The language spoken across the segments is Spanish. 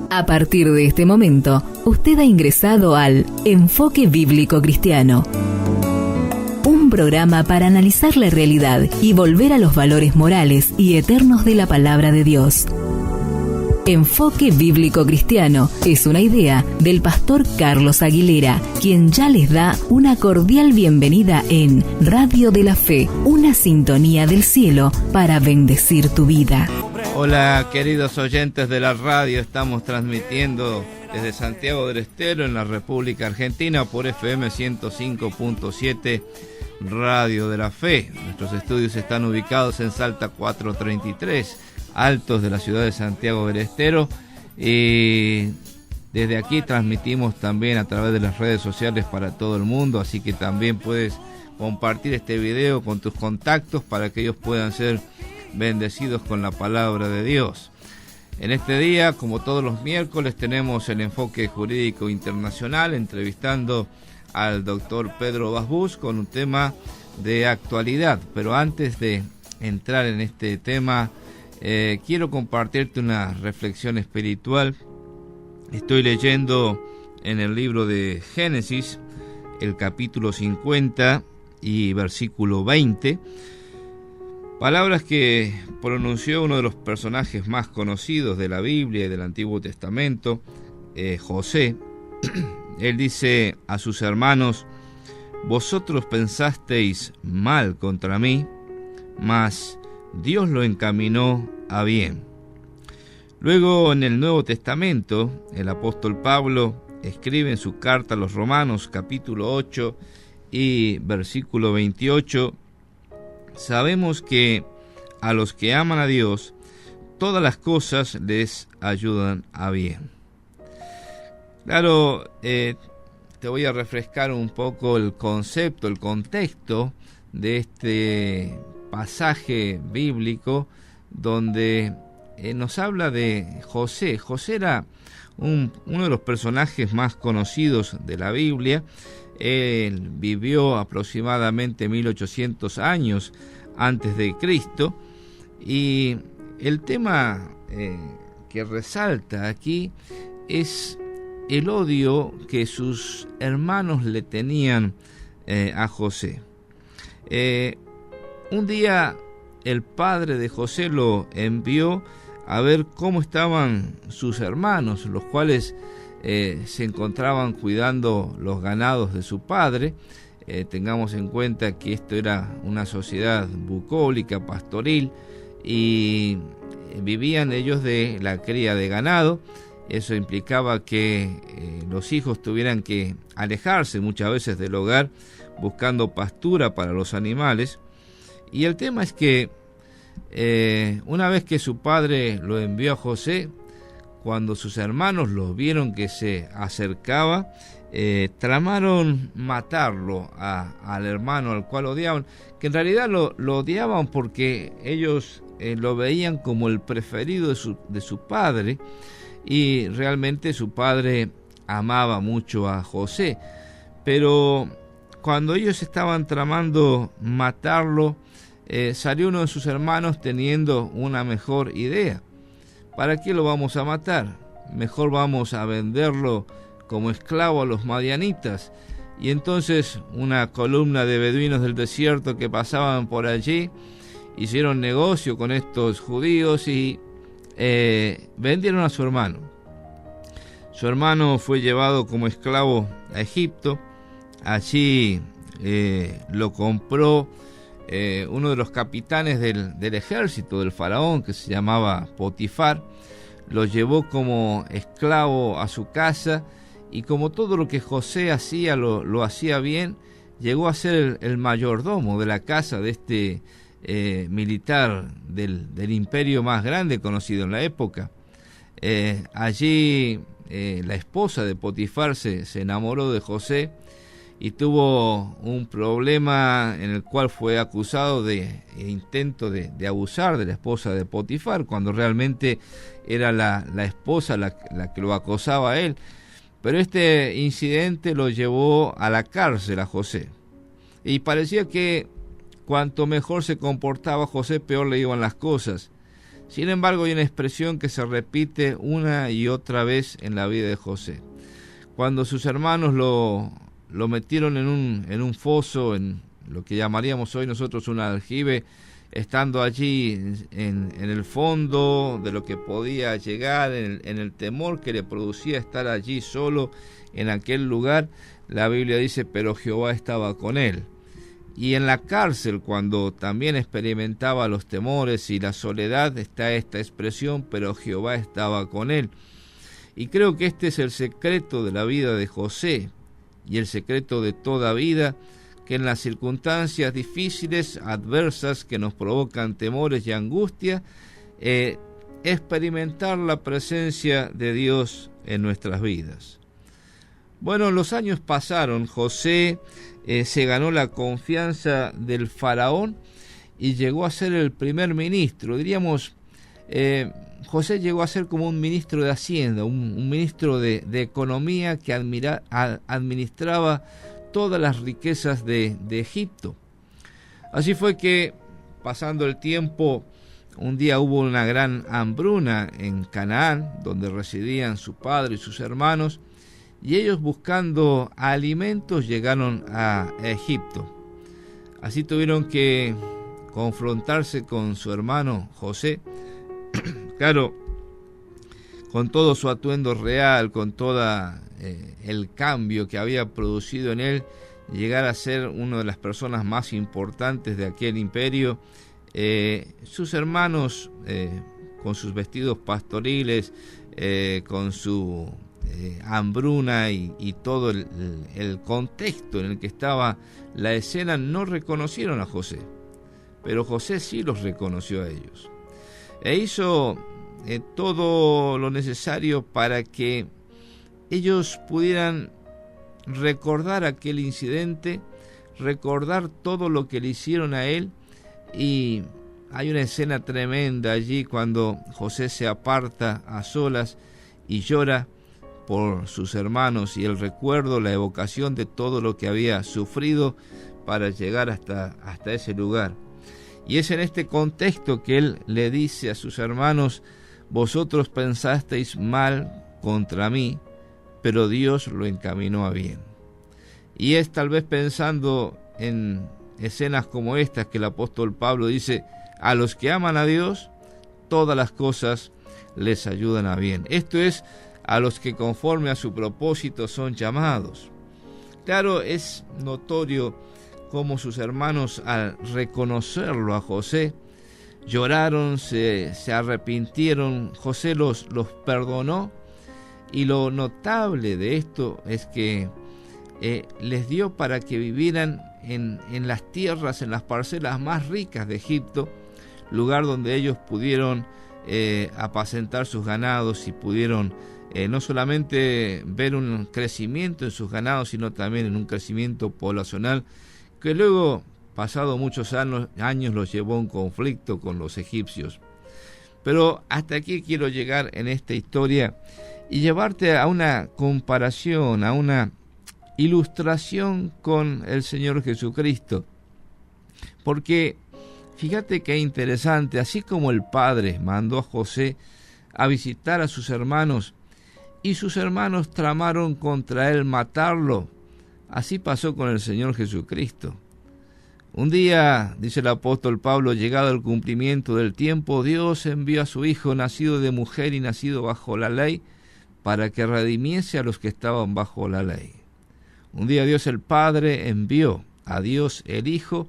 A partir de este momento, usted ha ingresado al Enfoque Bíblico Cristiano. Un programa para analizar la realidad y volver a los valores morales y eternos de la palabra de Dios. Enfoque Bíblico Cristiano es una idea del pastor Carlos Aguilera, quien ya les da una cordial bienvenida en Radio de la Fe, una sintonía del cielo para bendecir tu vida. Hola queridos oyentes de la radio, estamos transmitiendo desde Santiago del Estero en la República Argentina por FM 105.7 Radio de la Fe. Nuestros estudios están ubicados en Salta 433, Altos de la ciudad de Santiago del Estero, y desde aquí transmitimos también a través de las redes sociales para todo el mundo, así que también puedes compartir este video con tus contactos para que ellos puedan ser bendecidos con la palabra de Dios. En este día, como todos los miércoles, tenemos el Enfoque Jurídico Internacional entrevistando al doctor Pedro Basbús con un tema de actualidad. Pero antes de entrar en este tema, quiero compartirte una reflexión espiritual. Estoy leyendo en el libro de Génesis, el capítulo 50 y versículo 20, palabras que pronunció uno de los personajes más conocidos de la Biblia y del Antiguo Testamento, José. Él dice a sus hermanos: vosotros pensasteis mal contra mí, mas Dios lo encaminó a bien. Luego, en el Nuevo Testamento, el apóstol Pablo escribe en su carta a los Romanos, capítulo 8 y versículo 28, sabemos que a los que aman a Dios, todas las cosas les ayudan a bien. Claro, te voy a refrescar un poco el concepto, el contexto de este pasaje bíblico donde nos habla de José. José era uno de los personajes más conocidos de la Biblia. Él vivió aproximadamente 1800 años antes de Cristo, y el tema que resalta aquí es el odio que sus hermanos le tenían a José. Un día el padre de José lo envió a ver cómo estaban sus hermanos, los cuales se encontraban cuidando los ganados de su padre. Tengamos en cuenta que esto era una sociedad bucólica, pastoril, y vivían ellos de la cría de ganado. Eso implicaba que los hijos tuvieran que alejarse muchas veces del hogar buscando pastura para los animales. Y el tema es que una vez que su padre lo envió a José, cuando sus hermanos lo vieron que se acercaba, tramaron matarlo al hermano al cual odiaban, que en realidad lo odiaban porque ellos lo veían como el preferido de su padre, y realmente su padre amaba mucho a José. Pero cuando ellos estaban tramando matarlo, salió uno de sus hermanos teniendo una mejor idea. ¿Para qué lo vamos a matar? Mejor vamos a venderlo como esclavo a los madianitas. Y entonces una columna de beduinos del desierto que pasaban por allí hicieron negocio con estos judíos y vendieron a su hermano. Su hermano fue llevado como esclavo a Egipto. Allí lo compró uno de los capitanes del ejército del faraón, que se llamaba Potifar. Lo llevó como esclavo a su casa, y como todo lo que José hacía lo hacía bien, llegó a ser el mayordomo de la casa de este militar del imperio más grande conocido en la época. Allí la esposa de Potifar se enamoró de José y tuvo un problema en el cual fue acusado de intento de abusar de la esposa de Potifar, cuando realmente era la esposa la que lo acosaba a él. Pero este incidente lo llevó a la cárcel a José, y parecía que cuanto mejor se comportaba José, peor le iban las cosas. Sin embargo, hay una expresión que se repite una y otra vez en la vida de José. Cuando sus hermanos lo metieron en un foso, en lo que llamaríamos hoy nosotros un aljibe, estando allí en el fondo de lo que podía llegar, en el temor que le producía estar allí solo en aquel lugar, la Biblia dice, pero Jehová estaba con él. Y en la cárcel, cuando también experimentaba los temores y la soledad, está esta expresión, pero Jehová estaba con él. Y creo que este es el secreto de la vida de José y el secreto de toda vida, que en las circunstancias difíciles, adversas, que nos provocan temores y angustia, experimentar la presencia de Dios en nuestras vidas. Bueno, los años pasaron, José se ganó la confianza del faraón y llegó a ser el primer ministro. Diríamos, José llegó a ser como un ministro de Hacienda, un ministro de Economía que administraba todas las riquezas de Egipto. Así fue que, pasando el tiempo, un día hubo una gran hambruna en Canaán, donde residían su padre y sus hermanos, y ellos, buscando alimentos, llegaron a Egipto. Así tuvieron que confrontarse con su hermano José, claro, con todo su atuendo real, con todo el cambio que había producido en él, llegar a ser una de las personas más importantes de aquel imperio. Sus hermanos, con sus vestidos pastoriles, con su hambruna y todo el contexto en el que estaba la escena, no reconocieron a José, pero José sí los reconoció a ellos e hizo todo lo necesario para que ellos pudieran recordar aquel incidente, recordar todo lo que le hicieron a él. Y hay una escena tremenda allí cuando José se aparta a solas y llora por sus hermanos y el recuerdo, la evocación de todo lo que había sufrido para llegar hasta ese lugar. Y es en este contexto que él le dice a sus hermanos: vosotros pensasteis mal contra mí, pero Dios lo encaminó a bien. Y es tal vez pensando en escenas como estas que el apóstol Pablo dice: a los que aman a Dios, todas las cosas les ayudan a bien. Esto es, a los que conforme a su propósito son llamados. Claro, es notorio cómo sus hermanos, al reconocerlo a José, lloraron, se arrepintieron. José los perdonó, y lo notable de esto es que les dio para que vivieran en las tierras, en las parcelas más ricas de Egipto, lugar donde ellos pudieron apacentar sus ganados y pudieron no solamente ver un crecimiento en sus ganados, sino también en un crecimiento poblacional que luego, pasado muchos años, los llevó a un conflicto con los egipcios. Pero hasta aquí quiero llegar en esta historia y llevarte a una comparación, a una ilustración con el Señor Jesucristo. Porque fíjate qué interesante, así como el Padre mandó a José a visitar a sus hermanos y sus hermanos tramaron contra él matarlo, así pasó con el Señor Jesucristo. Un día, dice el apóstol Pablo, llegado el cumplimiento del tiempo, Dios envió a su Hijo, nacido de mujer y nacido bajo la ley, para que redimiese a los que estaban bajo la ley. Un día Dios el Padre envió a Dios el Hijo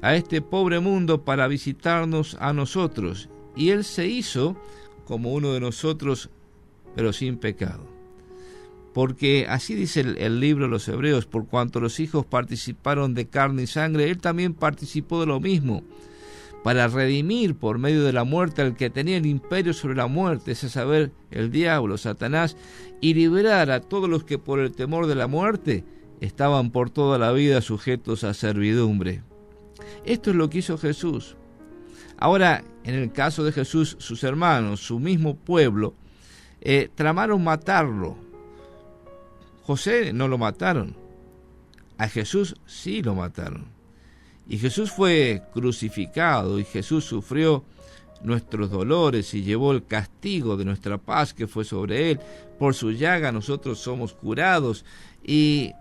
a este pobre mundo para visitarnos a nosotros, y Él se hizo como uno de nosotros, pero sin pecado. Porque así dice el libro de los Hebreos: por cuanto los hijos participaron de carne y sangre, Él también participó de lo mismo, para redimir por medio de la muerte al que tenía el imperio sobre la muerte, es a saber, el diablo, Satanás, y liberar a todos los que por el temor de la muerte estaban por toda la vida sujetos a servidumbre. Esto es lo que hizo Jesús. Ahora, en el caso de Jesús, sus hermanos, su mismo pueblo, tramaron matarlo. José no lo mataron, a Jesús sí lo mataron. Y Jesús fue crucificado y Jesús sufrió nuestros dolores y llevó el castigo de nuestra paz que fue sobre él. Por su llaga nosotros somos curados. Y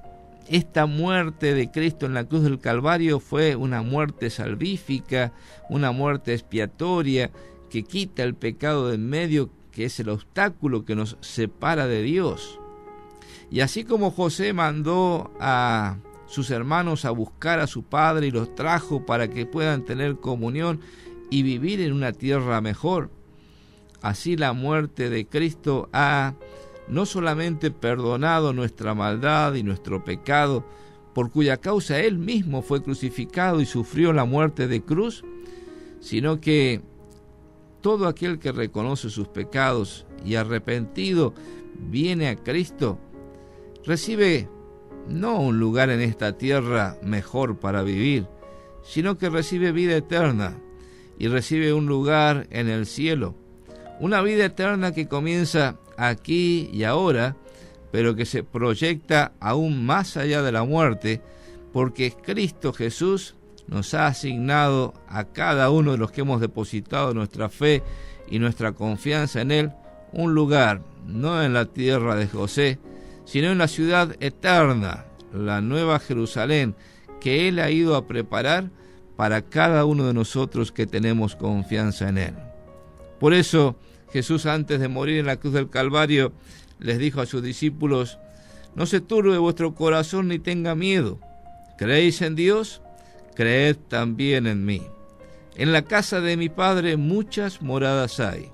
esta muerte de Cristo en la cruz del Calvario fue una muerte salvífica, una muerte expiatoria que quita el pecado de en medio, que es el obstáculo que nos separa de Dios. Y así como José mandó a sus hermanos a buscar a su padre y los trajo para que puedan tener comunión y vivir en una tierra mejor, así la muerte de Cristo ha no solamente perdonado nuestra maldad y nuestro pecado, por cuya causa Él mismo fue crucificado y sufrió la muerte de cruz, sino que todo aquel que reconoce sus pecados y arrepentido viene a Cristo, recibe no un lugar en esta tierra mejor para vivir, sino que recibe vida eterna y recibe un lugar en el cielo, una vida eterna que comienza aquí y ahora, pero que se proyecta aún más allá de la muerte, porque Cristo Jesús nos ha asignado a cada uno de los que hemos depositado nuestra fe y nuestra confianza en Él, un lugar, no en la tierra de José, sino en la ciudad eterna, la nueva Jerusalén, que Él ha ido a preparar para cada uno de nosotros que tenemos confianza en Él. Por eso, Jesús, antes de morir en la cruz del Calvario, les dijo a sus discípulos: no se turbe vuestro corazón ni tenga miedo. ¿Creéis en Dios? Creed también en mí. En la casa de mi Padre muchas moradas hay.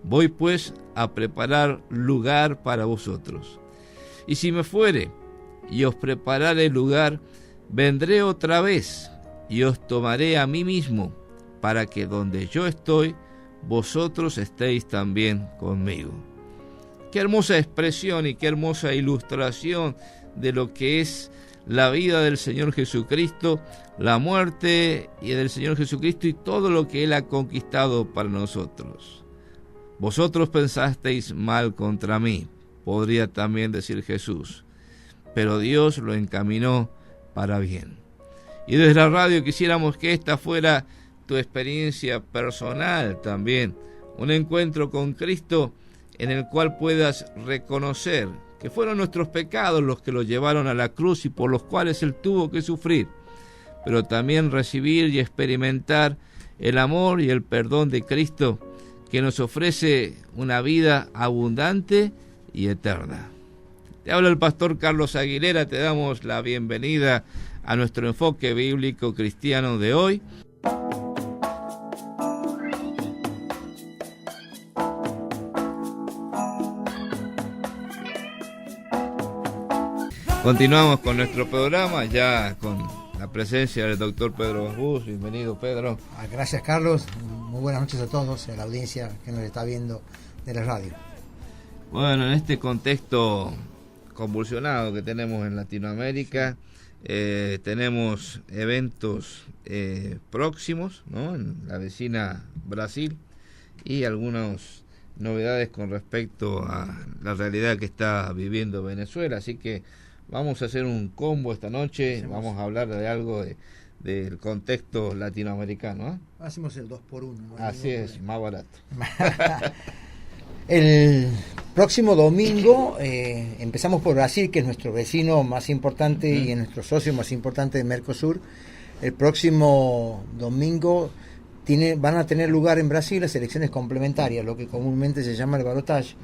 Voy pues a preparar lugar para vosotros. Y si me fuere y os preparare lugar, vendré otra vez y os tomaré a mí mismo, para que donde yo estoy, vosotros estéis también conmigo. Qué hermosa expresión y qué hermosa ilustración de lo que es la vida del Señor Jesucristo, la muerte del Señor Jesucristo y todo lo que Él ha conquistado para nosotros. Vosotros pensasteis mal contra mí, podría también decir Jesús, pero Dios lo encaminó para bien. Y desde la radio quisiéramos que esta fuera tu experiencia personal también, un encuentro con Cristo en el cual puedas reconocer que fueron nuestros pecados los que lo llevaron a la cruz y por los cuales Él tuvo que sufrir, pero también recibir y experimentar el amor y el perdón de Cristo, que nos ofrece una vida abundante y eterna. Te habla el pastor Carlos Aguilera, te damos la bienvenida a nuestro enfoque bíblico cristiano de hoy. Continuamos con nuestro programa, ya con la presencia del doctor Pedro Bambús. Bienvenido, Pedro. Gracias, Carlos. Muy buenas noches a todos, a la audiencia que nos está viendo de la radio. Bueno, en este contexto convulsionado que tenemos en Latinoamérica, tenemos eventos próximos, ¿no?, en la vecina Brasil, y algunas novedades con respecto a la realidad que está viviendo Venezuela. Así que vamos a hacer un combo esta noche. Vamos a hablar de algo del contexto latinoamericano, ¿eh? Hacemos el 2x1. ¿no? Así es, más barato. El próximo domingo empezamos por Brasil, que es nuestro vecino más importante y es nuestro socio más importante de Mercosur. El próximo domingo van a tener lugar en Brasil las elecciones complementarias, lo que comúnmente se llama el balotaje,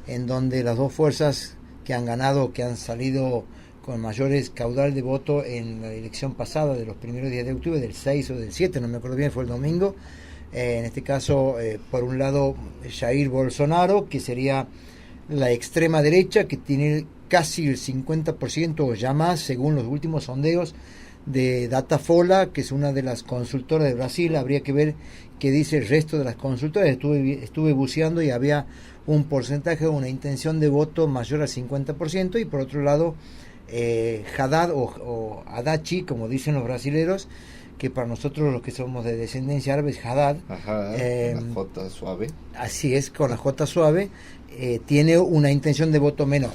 en donde las dos fuerzas que han ganado, que han salido con mayores caudal de voto en la elección pasada de los primeros días de octubre, del 6 o del 7, no me acuerdo bien, fue el domingo. En este caso, por un lado, Jair Bolsonaro, que sería la extrema derecha, que tiene casi el 50% o ya más, según los últimos sondeos de Datafolha, que es una de las consultoras de Brasil. Habría que ver qué dice el resto de las consultoras. Estuve buceando y había un porcentaje, una intención de voto mayor al 50%, y por otro lado, Haddad o Adachi, como dicen los brasileros, que para nosotros los que somos de descendencia árabe es Haddad. Ajá, la J suave. Así es, con la J suave, tiene una intención de voto menor.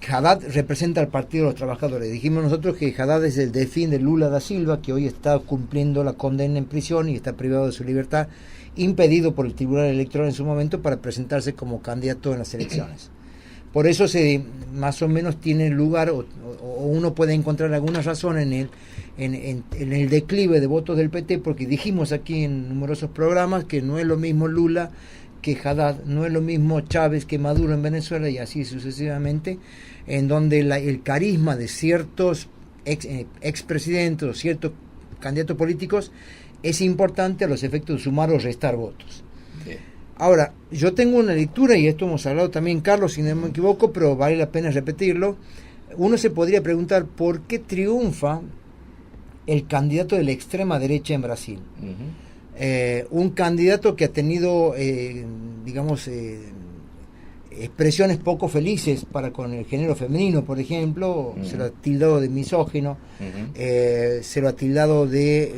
Haddad representa al Partido de los Trabajadores. Dijimos nosotros que Haddad es el delfín de Lula da Silva, que hoy está cumpliendo la condena en prisión y está privado de su libertad impedido por el Tribunal Electoral en su momento para presentarse como candidato en las elecciones. Por eso más o menos tiene lugar, o uno puede encontrar alguna razón en el declive de votos del PT, porque dijimos aquí en numerosos programas que no es lo mismo Lula que Haddad, no es lo mismo Chávez que Maduro en Venezuela, y así sucesivamente, en donde el carisma de ciertos expresidentes o ciertos candidatos políticos es importante a los efectos de sumar o restar votos. Sí. Ahora, yo tengo una lectura, y esto hemos hablado también, Carlos, si no me equivoco, pero vale la pena repetirlo. Uno se podría preguntar por qué triunfa el candidato de la extrema derecha en Brasil. Un candidato que ha tenido, expresiones poco felices para con el género femenino, por ejemplo. Se lo ha tildado de misógino, se lo ha tildado de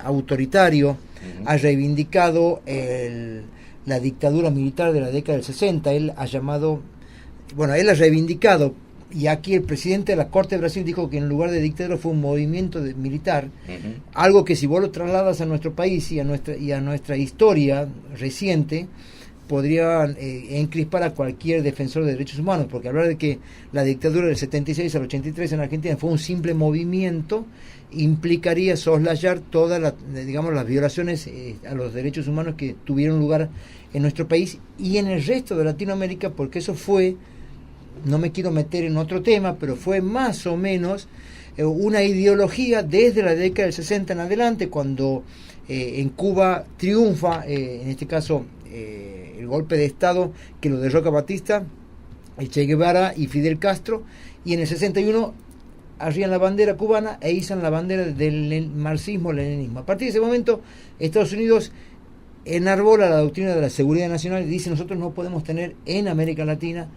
autoritario, ha reivindicado la dictadura militar de la década del 60, él ha reivindicado, y aquí el presidente de la Corte de Brasil dijo que en lugar de dictadura fue un movimiento militar, algo que si vos lo trasladas a nuestro país y a nuestra historia reciente, podría encrispar a cualquier defensor de derechos humanos, porque hablar de que la dictadura del 76 al 83 en Argentina fue un simple movimiento implicaría soslayar todas las violaciones a los derechos humanos que tuvieron lugar en nuestro país y en el resto de Latinoamérica, porque eso fue, no me quiero meter en otro tema, pero fue más o menos una ideología desde la década del 60 en adelante, cuando en Cuba triunfa, en este caso, el golpe de Estado que lo derroca Batista, el Che Guevara y Fidel Castro, y en el 61 arrían la bandera cubana e izan la bandera del marxismo-leninismo. A partir de ese momento, Estados Unidos enarbola la doctrina de la seguridad nacional y dice: nosotros no podemos tener en América Latina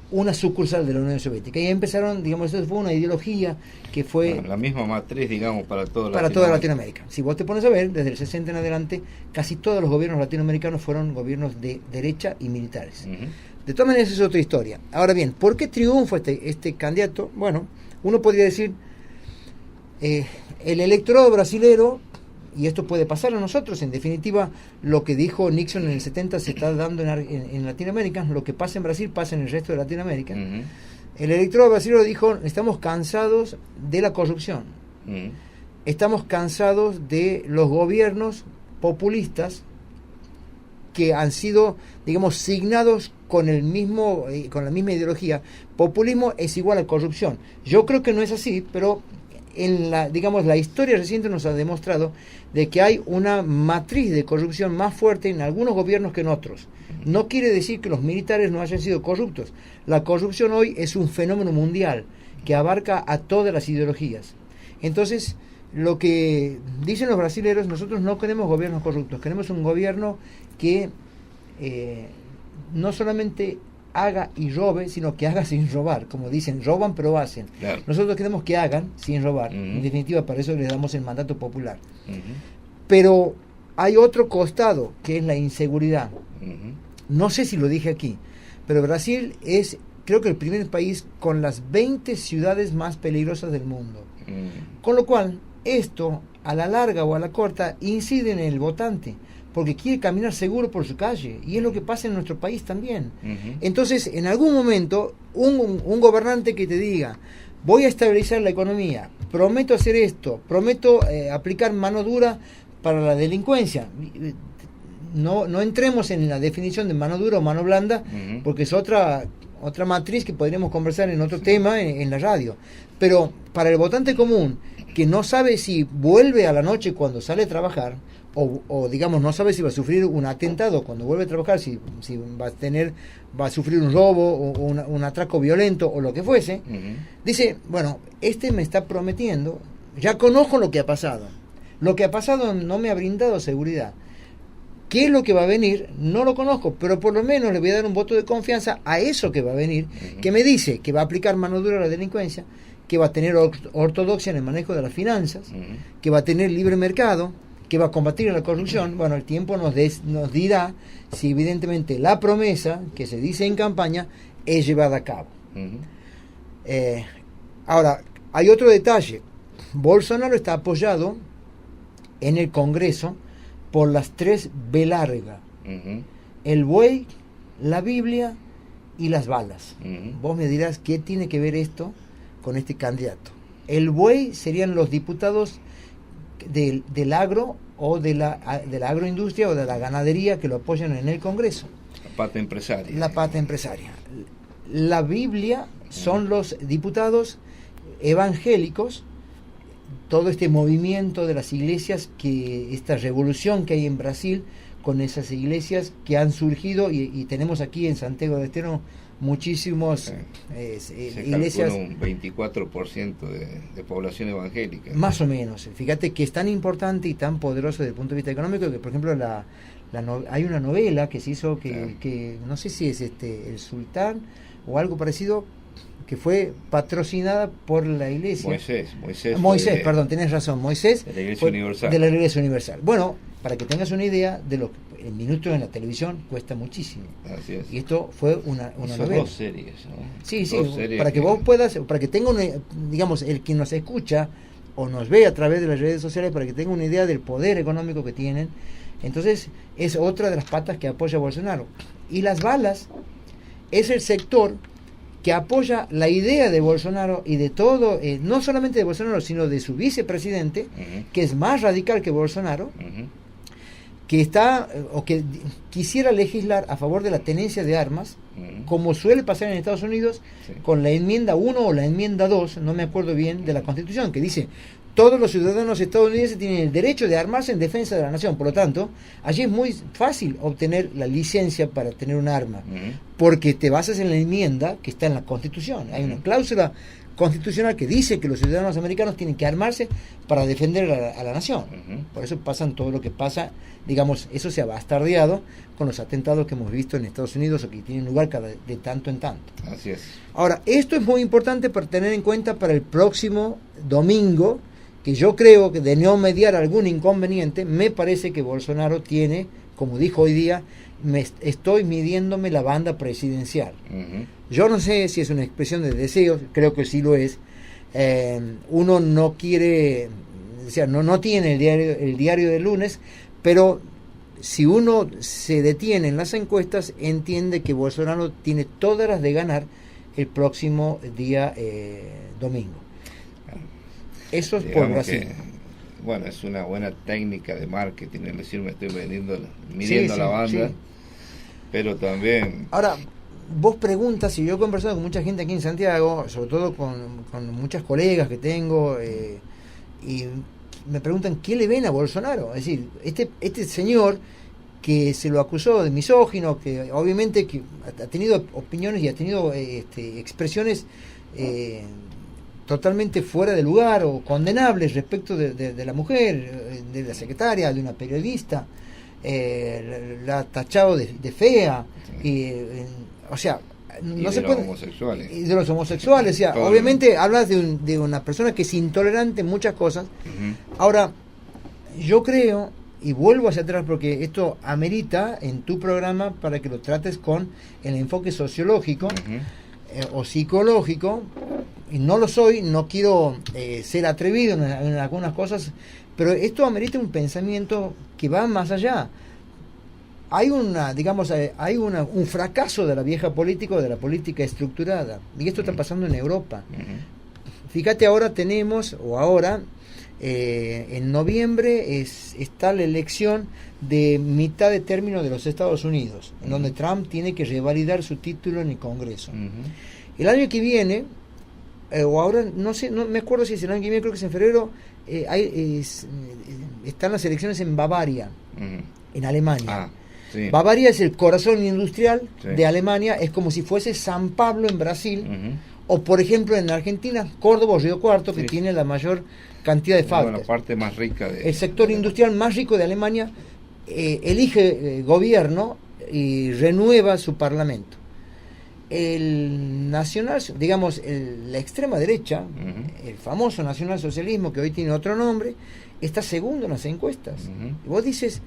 una sucursal de la Unión Soviética. Y ahí empezaron, eso fue una ideología que fue... la misma matriz, para toda Latinoamérica. Si vos te pones a ver, desde el 60 en adelante, casi todos los gobiernos latinoamericanos fueron gobiernos de derecha y militares. De todas maneras, es otra historia. Ahora bien, ¿por qué triunfa este candidato? Bueno, uno podría decir, el electorado brasilero, y esto puede pasar a nosotros, en definitiva, lo que dijo Nixon en el 70 se está dando en Latinoamérica, lo que pasa en Brasil pasa en el resto de Latinoamérica. El electorado brasileño dijo: estamos cansados de la corrupción, estamos cansados de los gobiernos populistas que han sido, signados con la misma ideología. Populismo es igual a corrupción. Yo creo que no es así, pero la historia reciente nos ha demostrado de que hay una matriz de corrupción más fuerte en algunos gobiernos que en otros. No quiere decir que los militares no hayan sido corruptos. La corrupción hoy es un fenómeno mundial que abarca a todas las ideologías. Entonces, lo que dicen los brasileños: nosotros no queremos gobiernos corruptos, queremos un gobierno que no solamente haga y robe, sino que haga sin robar. Como dicen, roban pero hacen. Claro. Nosotros queremos que hagan sin robar. En definitiva, para eso les damos el mandato popular. Pero hay otro costado, que es la inseguridad. No sé si lo dije aquí, pero Brasil es, creo que, el primer país con las 20 ciudades más peligrosas del mundo. Con lo cual, esto, a la larga o a la corta, incide en el votante, porque quiere caminar seguro por su calle, y es lo que pasa en nuestro país también. Entonces, en algún momento, un gobernante que te diga: voy a estabilizar la economía, prometo hacer esto, prometo aplicar mano dura para la delincuencia. No entremos en la definición de mano dura o mano blanda, porque es otra matriz que podríamos conversar en otro tema en la radio. Pero para el votante común, que no sabe si vuelve a la noche cuando sale a trabajar, o no sabe si va a sufrir un atentado cuando vuelve a trabajar, si va a sufrir un robo o un atraco violento o lo que fuese, dice: bueno, me está prometiendo, ya conozco lo que ha pasado no me ha brindado seguridad. ¿Qué es lo que va a venir? No lo conozco, pero por lo menos le voy a dar un voto de confianza a eso que va a venir, que me dice que va a aplicar mano dura a la delincuencia, que va a tener ortodoxia en el manejo de las finanzas, que va a tener libre mercado, que va a combatir la corrupción. Bueno, el tiempo nos dirá si evidentemente la promesa que se dice en campaña es llevada a cabo. Ahora, hay otro detalle. Bolsonaro está apoyado en el Congreso por las 3 B larga. Ujú. El buey, la Biblia y las balas. Ujú. Vos me dirás qué tiene que ver esto con este candidato. El buey serían los diputados del agro o de la agroindustria o de la ganadería que lo apoyan en el Congreso. La pata empresaria. La pata empresaria. La Biblia son los diputados evangélicos, todo este movimiento de las iglesias, esta revolución que hay en Brasil con esas iglesias que han surgido y tenemos aquí en Santiago del Estero muchísimos Se iglesias. calcula un 24% de población evangélica. Más o menos. Fíjate que es tan importante y tan poderoso desde el punto de vista económico que, por ejemplo, hay una novela que se hizo que no sé si es El Sultán o algo parecido, que fue patrocinada por la iglesia. Moisés, Perdón, tenés razón, Moisés. De la Iglesia Universal. De la Iglesia Universal. Bueno, para que tengas una idea de lo que el minuto en la televisión cuesta muchísimo. Así es. Y esto fue una novela. 2 series, ¿no? Sí, Para que vos puedas, para que tenga digamos, el que nos escucha o nos ve a través de las redes sociales, para que tenga una idea del poder económico que tienen. Entonces, es otra de las patas que apoya Bolsonaro. Y las balas es el sector que apoya la idea de Bolsonaro y de todo, no solamente de Bolsonaro, sino de su vicepresidente, que es más radical que Bolsonaro, que está o que quisiera legislar a favor de la tenencia de armas, como suele pasar en Estados Unidos, con la enmienda 1 o la enmienda 2, no me acuerdo bien, de la Constitución, que dice: todos los ciudadanos estadounidenses tienen el derecho de armarse en defensa de la nación. Por lo tanto, allí es muy fácil obtener la licencia para tener un arma, porque te basas en la enmienda que está en la Constitución. Hay una cláusula constitucional que dice que los ciudadanos americanos tienen que armarse para defender a la nación. Por eso pasan todo lo que pasa, digamos, eso se ha bastardeado con los atentados que hemos visto en Estados Unidos o que tienen lugar de tanto en tanto. Así es. Ahora, esto es muy importante para tener en cuenta para el próximo domingo, que yo creo que de no mediar algún inconveniente, me parece que Bolsonaro tiene, como dijo hoy día, estoy midiéndome la banda presidencial. Yo no sé si es una expresión de deseos, creo que sí lo es. Uno no quiere, o sea, no tiene el diario del lunes, pero si uno se detiene en las encuestas, entiende que Bolsonaro tiene todas las de ganar el próximo día domingo. Eso es por Brasil. Bueno, es una buena técnica de marketing, es decir, me estoy midiendo la banda, pero también... Ahora, vos preguntas, y yo he conversado con mucha gente aquí en Santiago, sobre todo con muchas colegas que tengo, y me preguntan qué le ven a Bolsonaro. Es decir, este señor que se lo acusó de misógino, que obviamente que ha tenido opiniones y ha tenido expresiones totalmente fuera de lugar o condenables respecto de la mujer, de la secretaria, de una periodista, la ha tachado de fea, o sea, no se puede, y de los homosexuales, o sea, obviamente hablas de una persona que es intolerante en muchas cosas. Ahora, yo creo, y vuelvo hacia atrás porque esto amerita en tu programa para que lo trates con el enfoque sociológico o psicológico, y no lo soy, no quiero ser atrevido en algunas cosas, pero esto amerita un pensamiento que va más allá. Hay un fracaso de la vieja política, de la política estructurada, y esto está pasando en Europa. Fíjate, ahora en noviembre está la elección de mitad de término de los Estados Unidos, en donde Trump tiene que revalidar su título en el Congreso. El año que viene, o ahora, no sé, no me acuerdo si es el año que viene, creo que es en febrero, están las elecciones en Bavaria, en Alemania. Sí. Bavaria es el corazón industrial de Alemania, es como si fuese San Pablo en Brasil, o por ejemplo en Argentina, Córdoba o Río Cuarto, que tiene la mayor cantidad de fábricas. La parte más rica el sector industrial más rico de Alemania elige gobierno y renueva su parlamento. El nacional, digamos, la extrema derecha, el famoso nacionalsocialismo, que hoy tiene otro nombre, está segundo en las encuestas. Y vos dices,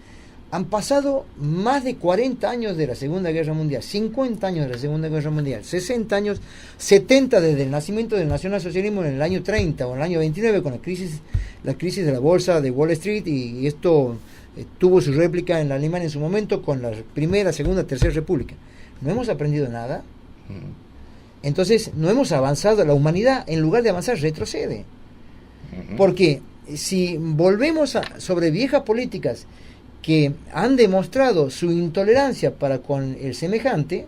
han pasado más de 40 años de la Segunda Guerra Mundial, 50 años de la Segunda Guerra Mundial, 60 años, 70 desde el nacimiento del nacionalsocialismo en el año 30 o en el año 29 con la crisis de la bolsa de Wall Street, y esto tuvo su réplica en la Alemania en su momento con la Primera, Segunda, Tercera República. ¿No hemos aprendido nada? Entonces, no hemos avanzado. La humanidad, en lugar de avanzar, retrocede. Porque si volvemos sobre viejas políticas que han demostrado su intolerancia para con el semejante,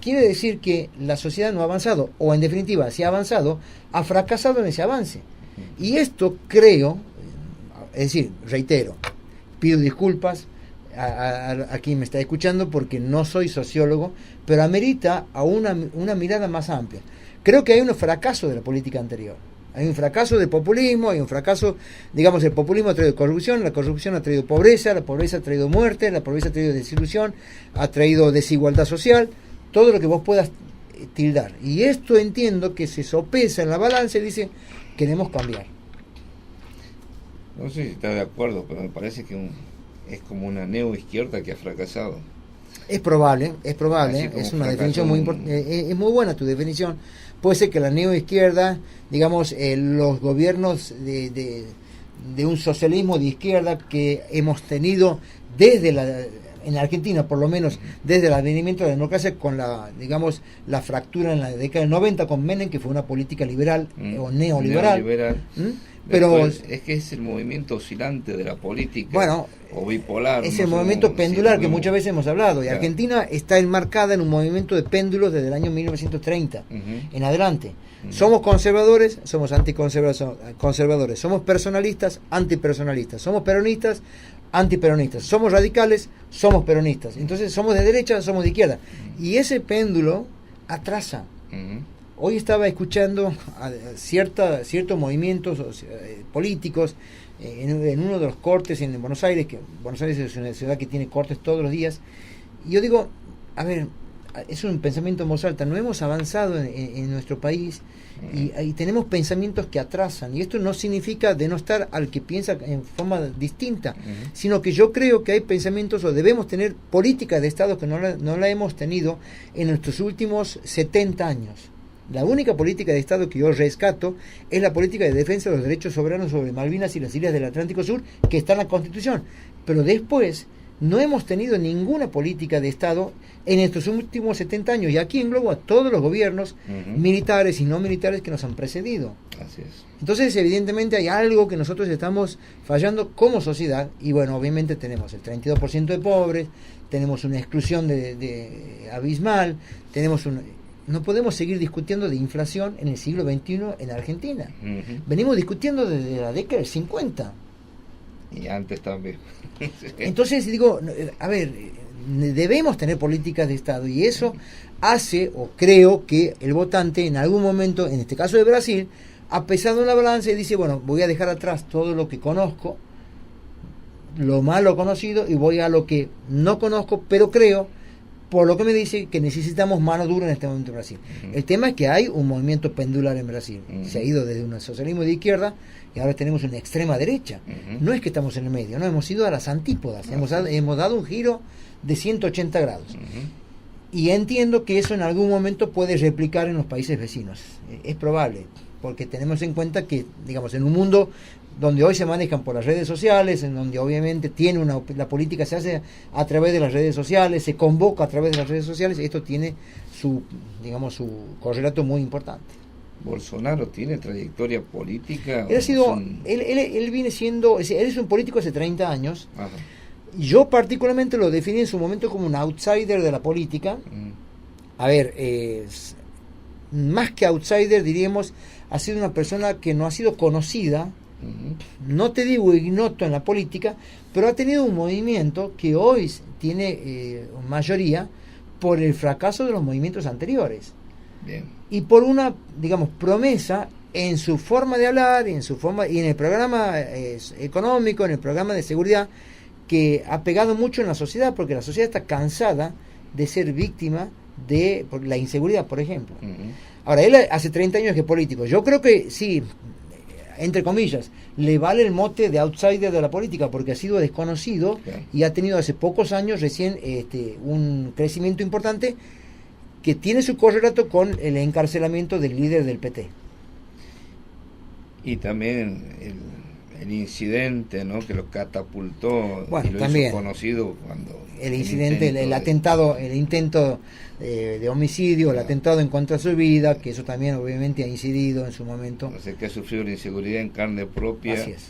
quiere decir que la sociedad no ha avanzado, o en definitiva, si ha avanzado, ha fracasado en ese avance. Y esto creo, es decir, reitero, pido disculpas a quien me está escuchando porque no soy sociólogo, pero amerita a una mirada más amplia. Creo que hay un fracaso de la política anterior. Hay un fracaso de populismo, hay un fracaso, digamos, el populismo ha traído corrupción, la corrupción ha traído pobreza, la pobreza ha traído muerte, la pobreza ha traído desilusión, ha traído desigualdad social, todo lo que vos puedas tildar. Y esto entiendo que se sopesa en la balanza y dice, queremos cambiar. No sé si está de acuerdo, pero me parece que es como una neoizquierda que ha fracasado. Es probable, es una definición muy importante, es muy buena tu definición. Puede ser que la neoizquierda, digamos, los gobiernos de un socialismo de izquierda que hemos tenido en Argentina, por lo menos desde el advenimiento de la democracia, con la fractura en la década del 90 con Menem, que fue una política liberal o neoliberal. Pero es que es el movimiento oscilante de la política, bueno, o bipolar. Es el movimiento pendular que muchas veces hemos hablado. Y Argentina está enmarcada en un movimiento de péndulos desde el año 1930 en adelante. Somos conservadores, somos anticonservadores. Somos personalistas, antipersonalistas. Somos peronistas, antiperonistas. Somos radicales, somos peronistas. Entonces somos de derecha, somos de izquierda. Y ese péndulo atrasa. Hoy estaba escuchando a ciertos movimientos políticos en uno de los cortes en Buenos Aires, que Buenos Aires es una ciudad que tiene cortes todos los días, y yo digo, a ver, es un pensamiento en voz alta, no hemos avanzado en nuestro país y tenemos pensamientos que atrasan, y esto no significa denostar al que piensa en forma distinta, sino que yo creo que hay pensamientos, o debemos tener políticas de Estado que no la hemos tenido en nuestros últimos 70 años. La única política de Estado que yo rescato es la política de defensa de los derechos soberanos sobre Malvinas y las islas del Atlántico Sur, que está en la Constitución. Pero después no hemos tenido ninguna política de Estado en estos últimos 70 años. Y aquí englobo a todos los gobiernos militares y no militares que nos han precedido. Así es. Entonces, evidentemente hay algo que nosotros estamos fallando como sociedad. Y bueno, obviamente tenemos el 32% de pobres, tenemos una exclusión de abismal, no podemos seguir discutiendo de inflación en el siglo XXI en Argentina. Venimos discutiendo desde la década del 50. Y antes también. Entonces digo, a ver, debemos tener políticas de Estado, y eso hace, o creo que el votante en algún momento, en este caso de Brasil, ha pesado en la balanza y dice, bueno, voy a dejar atrás todo lo que conozco, lo malo conocido, y voy a lo que no conozco, pero creo, por lo que me dice, que necesitamos mano dura en este momento en Brasil. El tema es que hay un movimiento pendular en Brasil. Se ha ido desde un socialismo de izquierda y ahora tenemos una extrema derecha. No es que estamos en el medio, no, hemos ido a las antípodas. Hemos dado un giro de 180 grados. Y entiendo que eso en algún momento puede replicar en los países vecinos. Es probable, porque tenemos en cuenta que, digamos, en un mundo donde hoy se manejan por las redes sociales, en donde obviamente la política se hace a través de las redes sociales, se convoca a través de las redes sociales, esto tiene su correlato muy importante. ¿Bolsonaro tiene trayectoria política? Él viene siendo, él es un político hace 30 años. Ajá. Yo particularmente lo definí en su momento como un outsider de la política. A ver, más que outsider, diríamos, ha sido una persona que no ha sido conocida. No te digo ignoto en la política, pero ha tenido un movimiento que hoy tiene mayoría por el fracaso de los movimientos anteriores. Bien. Y por una, digamos, promesa en su forma de hablar, en su forma y en el programa económico, en el programa de seguridad, que ha pegado mucho en la sociedad, porque la sociedad está cansada de ser víctima de la inseguridad, por ejemplo. Ahora, él hace 30 años que es político. Yo creo que sí, entre comillas, le vale el mote de outsider de la política, porque ha sido desconocido y ha tenido hace pocos años recién un crecimiento importante que tiene su correlato con el encarcelamiento del líder del PT. Y también el incidente, ¿no?, que lo catapultó, bueno, y lo también hizo conocido cuando el incidente, el atentado, el intento de homicidio, el atentado en contra de su vida, que eso también obviamente ha incidido en su momento. No sé, que ha sufrido la inseguridad en carne propia. Así es.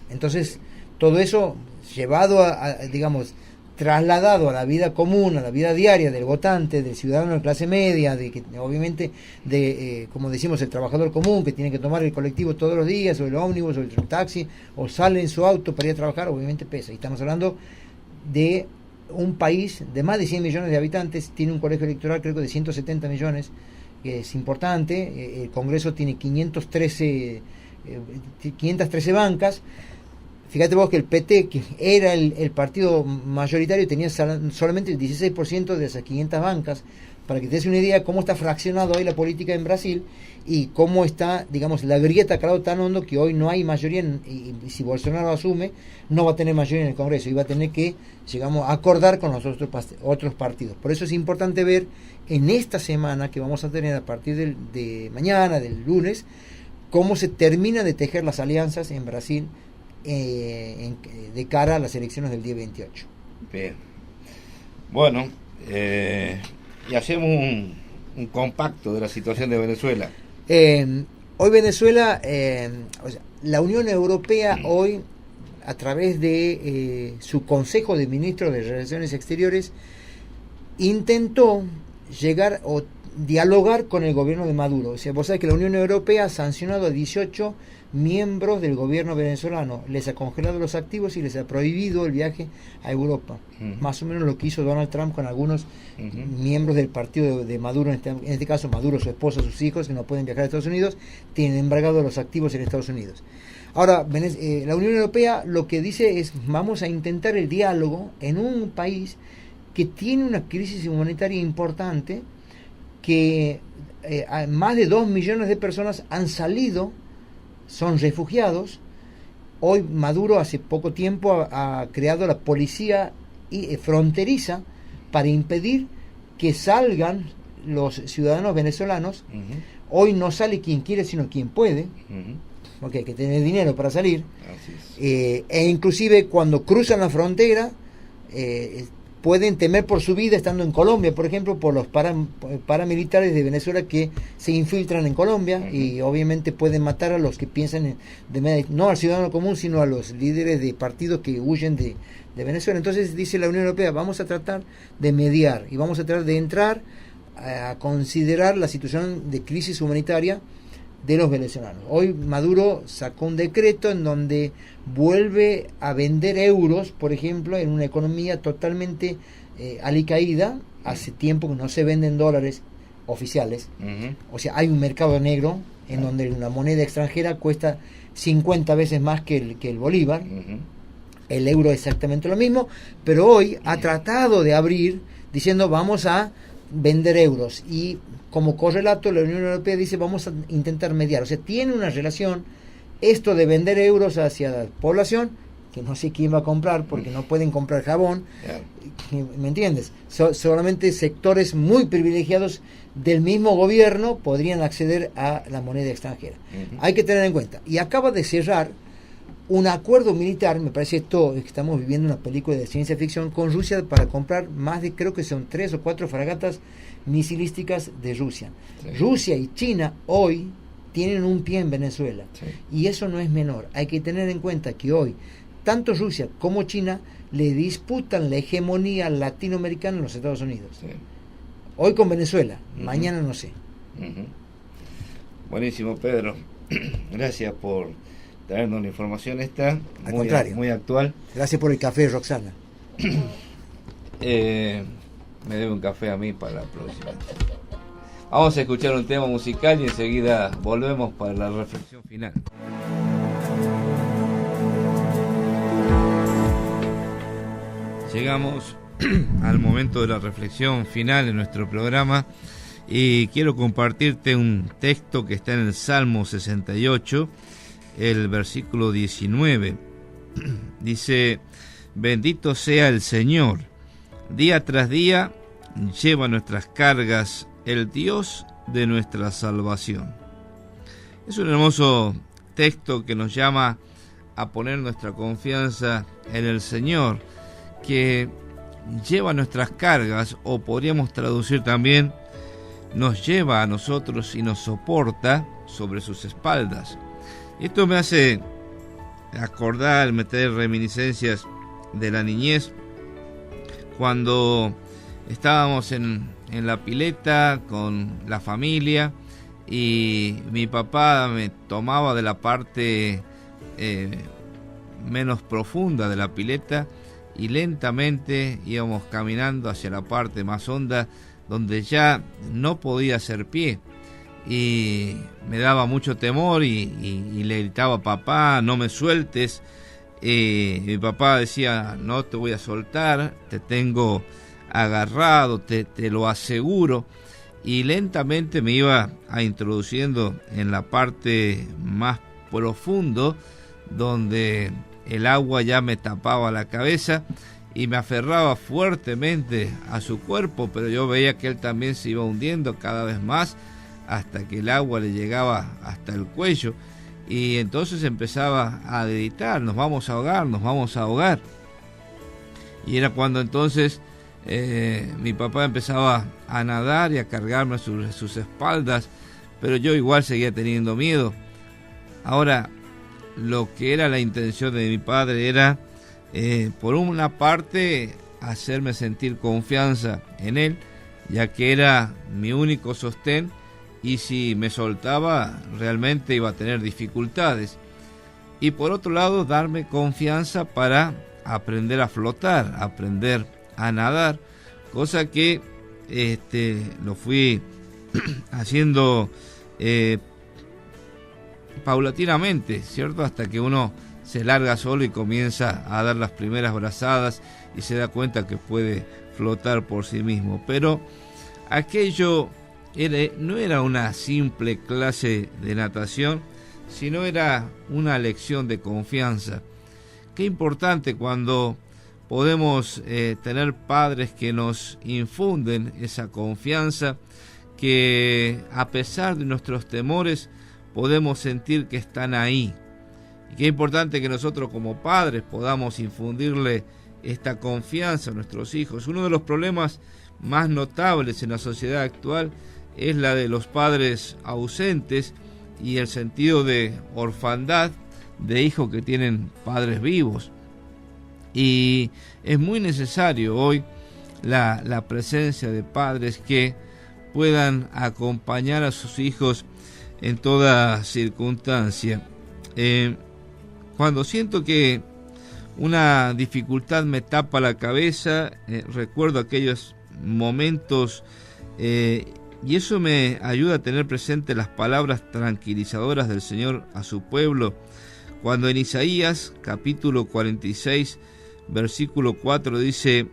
Entonces, todo eso llevado digamos, trasladado a la vida común, a la vida diaria del votante, del ciudadano de clase media, de que obviamente como decimos, el trabajador común que tiene que tomar el colectivo todos los días, o el ómnibus, o el taxi, o sale en su auto para ir a trabajar, obviamente pesa. Y estamos hablando de un país de más de 100 millones de habitantes, tiene un colegio electoral creo que de 170 millones, que es importante. El Congreso tiene 513 bancas. Fíjate vos que el PT, que era el partido mayoritario, tenía solamente el 16% de esas 500 bancas, para que te des una idea de cómo está fraccionado hoy la política en Brasil y cómo está, digamos, la grieta calado tan hondo que hoy no hay mayoría, y si Bolsonaro asume, no va a tener mayoría en el Congreso y va a tener que, digamos, acordar con los otros partidos. Por eso es importante ver en esta semana que vamos a tener a partir de mañana, del lunes, cómo se termina de tejer las alianzas en Brasil de cara a las elecciones del día 28. Bien. Bueno, y hacemos un compacto de la situación de Venezuela. Hoy Venezuela, o sea, la Unión Europea hoy, a través de su Consejo de Ministros de Relaciones Exteriores, intentó llegar o dialogar con el gobierno de Maduro. O sea, vos sabés que la Unión Europea ha sancionado a 18 miembros del gobierno venezolano, les ha congelado los activos y les ha prohibido el viaje a Europa. Más o menos lo que hizo Donald Trump con algunos miembros del partido de Maduro, en este caso Maduro, su esposa, sus hijos, que no pueden viajar a Estados Unidos, tienen embargado los activos en Estados Unidos. Ahora, la Unión Europea lo que dice es: vamos a intentar el diálogo en un país que tiene una crisis humanitaria importante, que más de 2 millones de personas han salido, son refugiados. Hoy Maduro hace poco tiempo ha creado la policía fronteriza para impedir que salgan los ciudadanos venezolanos. Hoy no sale quien quiere, sino quien puede, porque hay que tener dinero para salir. E inclusive cuando cruzan la frontera pueden temer por su vida estando en Colombia, por ejemplo, por los paramilitares de Venezuela que se infiltran en Colombia y obviamente pueden matar a los que piensan no al ciudadano común, sino a los líderes de partidos que huyen de Venezuela. Entonces dice la Unión Europea: vamos a tratar de mediar y vamos a tratar de entrar a considerar la situación de crisis humanitaria de los venezolanos. Hoy Maduro sacó un decreto en donde vuelve a vender euros, por ejemplo, en una economía totalmente alicaída. Hace tiempo que no se venden dólares oficiales. O sea, hay un mercado negro en donde una moneda extranjera cuesta 50 veces más que el bolívar. El euro exactamente lo mismo, pero hoy ha tratado de abrir diciendo: vamos a vender euros, y como correlato la Unión Europea dice: vamos a intentar mediar. O sea, tiene una relación esto de vender euros hacia la población, que no sé quién va a comprar porque no pueden comprar jabón, ¿me entiendes? Solamente sectores muy privilegiados del mismo gobierno podrían acceder a la moneda extranjera. Hay que tener en cuenta. Y acaba de cerrar un acuerdo militar, me parece esto, que estamos viviendo una película de ciencia ficción, con Rusia para comprar más de, creo que son 3 o 4 fragatas misilísticas de Rusia. Rusia y China hoy tienen un pie en Venezuela, y eso no es menor. Hay que tener en cuenta que hoy tanto Rusia como China le disputan la hegemonía latinoamericana en los Estados Unidos. Hoy con Venezuela, mañana no sé. Buenísimo, Pedro. Gracias por traernos la información esta, al contrario, muy actual. Gracias por el café, Roxana. Me debe un café a mí para la próxima. Vamos a escuchar un tema musical y enseguida volvemos para la reflexión final. Llegamos al momento de la reflexión final en nuestro programa y quiero compartirte un texto que está en el Salmo 68, el versículo 19. Dice: bendito sea el Señor, día tras día lleva nuestras cargas el Dios de nuestra salvación. Es un hermoso texto que nos llama a poner nuestra confianza en el Señor, que lleva nuestras cargas, o podríamos traducir también, nos lleva a nosotros y nos soporta sobre sus espaldas. Esto me hace acordar, meter reminiscencias de la niñez, cuando estábamos en la pileta con la familia y mi papá me tomaba de la parte menos profunda de la pileta y lentamente íbamos caminando hacia la parte más honda, donde ya no podía hacer pie, y me daba mucho temor y le gritaba: papá, no me sueltes. Mi papá decía: no te voy a soltar, te tengo agarrado, te lo aseguro. Y lentamente me iba introduciendo en la parte más profundo, donde el agua ya me tapaba la cabeza, y me aferraba fuertemente a su cuerpo, pero yo veía que él también se iba hundiendo cada vez más, hasta que el agua le llegaba hasta el cuello, y entonces empezaba a gritar: nos vamos a ahogar, nos vamos a ahogar. Y era cuando entonces mi papá empezaba a nadar y a cargarme sobre sus espaldas, pero yo igual seguía teniendo miedo. Ahora, lo que era la intención de mi padre era, por una parte, hacerme sentir confianza en él, ya que era mi único sostén, y si me soltaba realmente iba a tener dificultades. Y por otro lado, darme confianza para aprender a flotar, aprender a nadar, cosa que lo fui haciendo paulatinamente, ¿cierto? Hasta que uno se larga solo y comienza a dar las primeras brazadas y se da cuenta que puede flotar por sí mismo. Pero aquello no era una simple clase de natación, sino era una lección de confianza. Qué importante cuando podemos tener padres que nos infunden esa confianza, que a pesar de nuestros temores podemos sentir que están ahí. Y qué importante que nosotros como padres podamos infundirle esta confianza a nuestros hijos. Uno de los problemas más notables en la sociedad actual es la de los padres ausentes y el sentido de orfandad de hijos que tienen padres vivos. Y es muy necesario hoy la presencia de padres que puedan acompañar a sus hijos en toda circunstancia. Cuando siento que una dificultad me tapa la cabeza, recuerdo aquellos momentos y eso me ayuda a tener presente las palabras tranquilizadoras del Señor a su pueblo, cuando en Isaías capítulo 46 versículo 4 dice: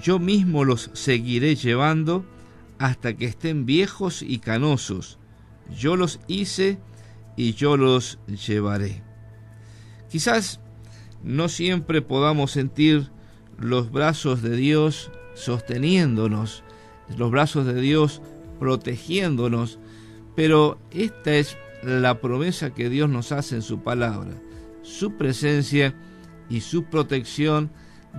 yo mismo los seguiré llevando hasta que estén viejos y canosos. Yo los hice y yo los llevaré. Quizás no siempre podamos sentir los brazos de Dios sosteniéndonos, los brazos de Dios protegiéndonos, pero esta es la promesa que Dios nos hace en su palabra. Su presencia y su protección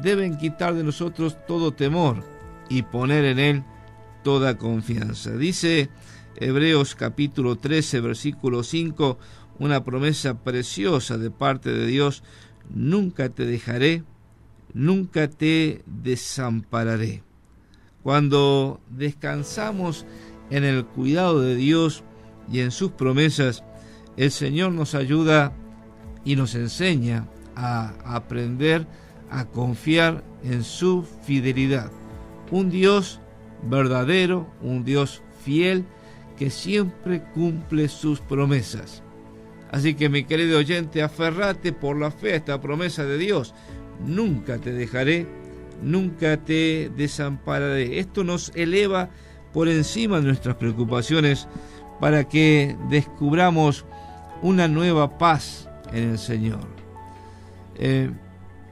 deben quitar de nosotros todo temor y poner en Él toda confianza. Dice Hebreos capítulo 13 versículo 5, una promesa preciosa de parte de Dios: nunca te dejaré, nunca te desampararé. Cuando descansamos en el cuidado de Dios y en sus promesas, el Señor nos ayuda y nos enseña a aprender a confiar en su fidelidad. Un Dios verdadero, un Dios fiel, que siempre cumple sus promesas. Así que, mi querido oyente, aférrate por la fe a esta promesa de Dios: nunca te dejaré, nunca te desampararé. Esto nos eleva por encima de nuestras preocupaciones, para que descubramos una nueva paz en el Señor.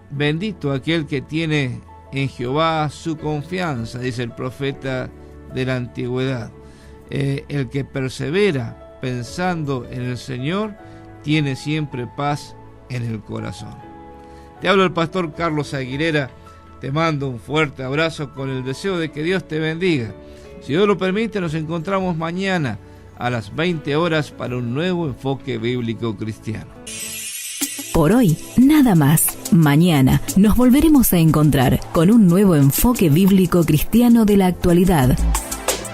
Bendito aquel que tiene en Jehová su confianza, dice el profeta de la antigüedad. El que persevera pensando en el Señor tiene siempre paz en el corazón. Te habla el pastor Carlos Aguilera. Te mando un fuerte abrazo con el deseo de que Dios te bendiga. Si Dios lo permite, nos encontramos mañana a las 20 horas para un nuevo enfoque bíblico cristiano. Por hoy, nada más. Mañana nos volveremos a encontrar con un nuevo enfoque bíblico cristiano de la actualidad.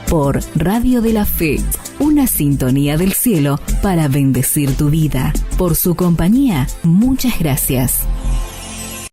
Por Radio de la Fe, una sintonía del cielo para bendecir tu vida. Por su compañía, muchas gracias.